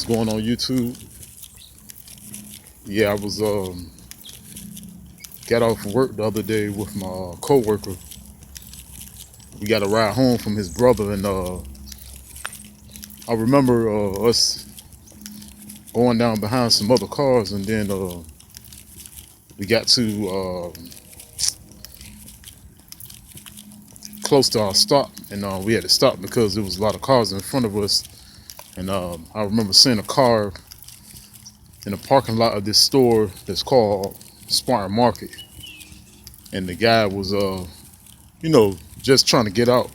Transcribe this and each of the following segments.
What's going on YouTube? Yeah, I was got off work the other day with my coworker. We got a ride home from his brother, and I remember us going down behind some other cars, and then we got to close to our stop, and we had to stop because there was a lot of cars in front of us. And I remember seeing a car in the parking lot of this store that's called Spartan Market, and the guy was just trying to get out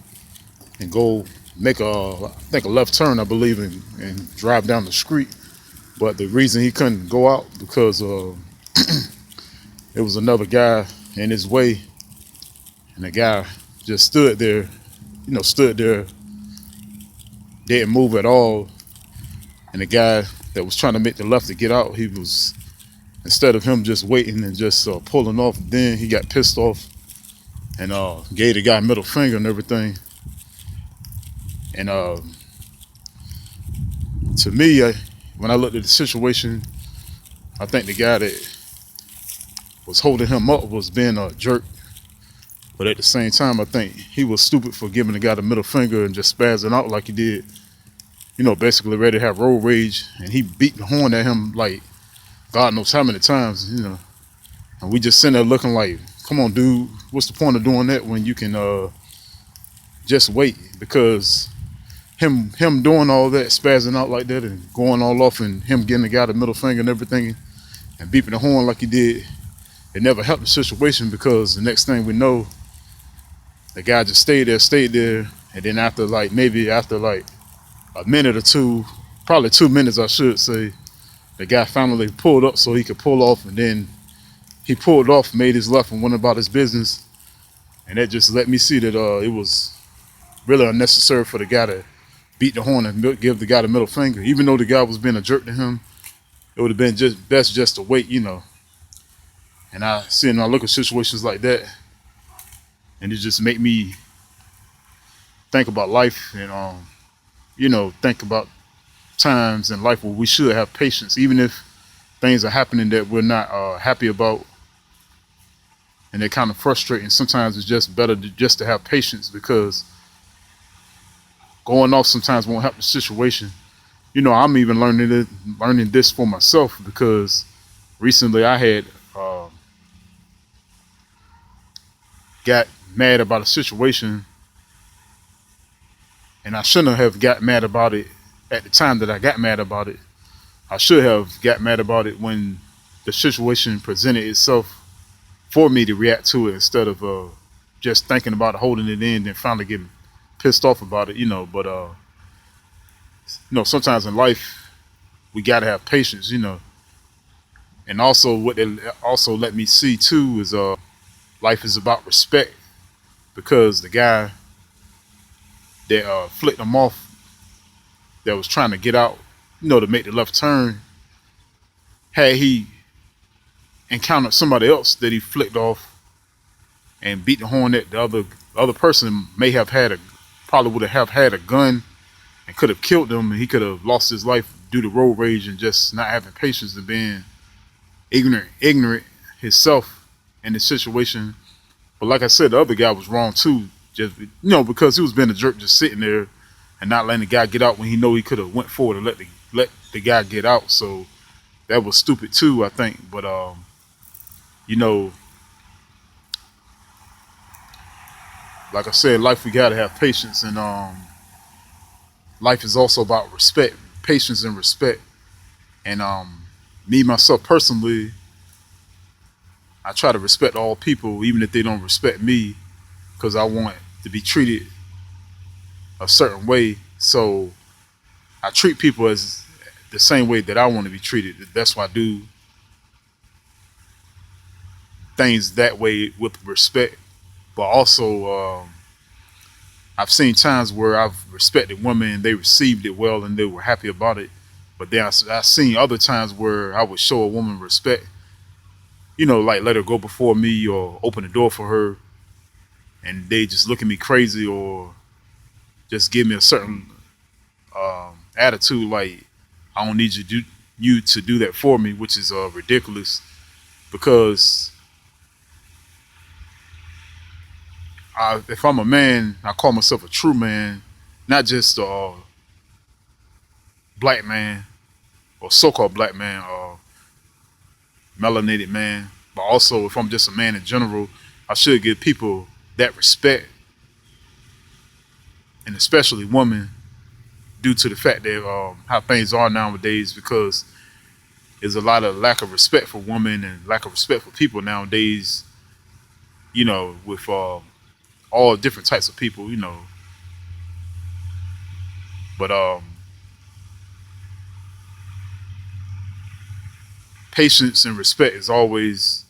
and go make I think a left turn, I believe, and drive down the street. But the reason he couldn't go out because there was another guy in his way, and the guy just stood there, didn't move at all. And the guy that was trying to make the left to get out, he was, instead of him just waiting and just pulling off, then he got pissed off and gave the guy middle finger and everything. And to me, when I looked at the situation, I think the guy that was holding him up was being a jerk. But at the same time, I think he was stupid for giving the guy the middle finger and just spazzing out like he did. Basically ready to have road rage. And he beat the horn at him like God knows how many times, And we just sitting there looking like, come on, dude, what's the point of doing that when you can just wait? Because him doing all that, spazzing out like that and going all off, and him getting the guy the middle finger and everything and beeping the horn like he did, it never helped the situation, because the next thing we know, the guy just stayed there, and then after like a minute or two, probably 2 minutes I should say, the guy finally pulled up so he could pull off, and then he pulled off, made his left, and went about his business. And that just let me see that it was really unnecessary for the guy to beat the horn and give the guy the middle finger. Even though the guy was being a jerk to him, it would have been just best just to wait, And I look at situations like that, and it just make me think about life, and think about times in life where we should have patience, even if things are happening that we're not happy about, and they're kind of frustrating. Sometimes it's just better just to have patience, because going off sometimes won't help the situation. I'm even learning this for myself, because recently I had got mad about a situation, and I shouldn't have got mad about it at the time that I got mad about it. I should have got mad about it when the situation presented itself for me to react to it, instead of just thinking about it, holding it in, and finally getting pissed off about it. But sometimes in life we gotta have patience. And also what they also let me see too is life is about respect, because the guy that flicked him off, that was trying to get out, to make the left turn, had he encountered somebody else that he flicked off and beat the horn at, the other person may have probably would have had a gun and could have killed him, and he could have lost his life due to road rage and just not having patience and being ignorant himself in the situation. But like I said, the other guy was wrong too, just because he was being a jerk, just sitting there and not letting the guy get out when he know he could have went forward and let the guy get out. So that was stupid too, I think. But like I said, life, we gotta have patience, and life is also about respect, patience and respect. And me myself personally, I try to respect all people, even if they don't respect me, because I want to be treated a certain way. So I treat people as the same way that I want to be treated. That's why I do things that way, with respect. But also, I've seen times where I've respected women and they received it well and they were happy about it. But then I've seen other times where I would show a woman respect, like let her go before me or open the door for her, and they just look at me crazy or just give me a certain attitude, like I don't need you to do that for me, which is ridiculous because if I'm a man, I call myself a true man, not just a black man or so-called black man or melanated man, but also if I'm just a man in general, I should give people that respect, and especially women, due to the fact that how things are nowadays, because there's a lot of lack of respect for women and lack of respect for people nowadays, with all different types of people. But patience and respect is always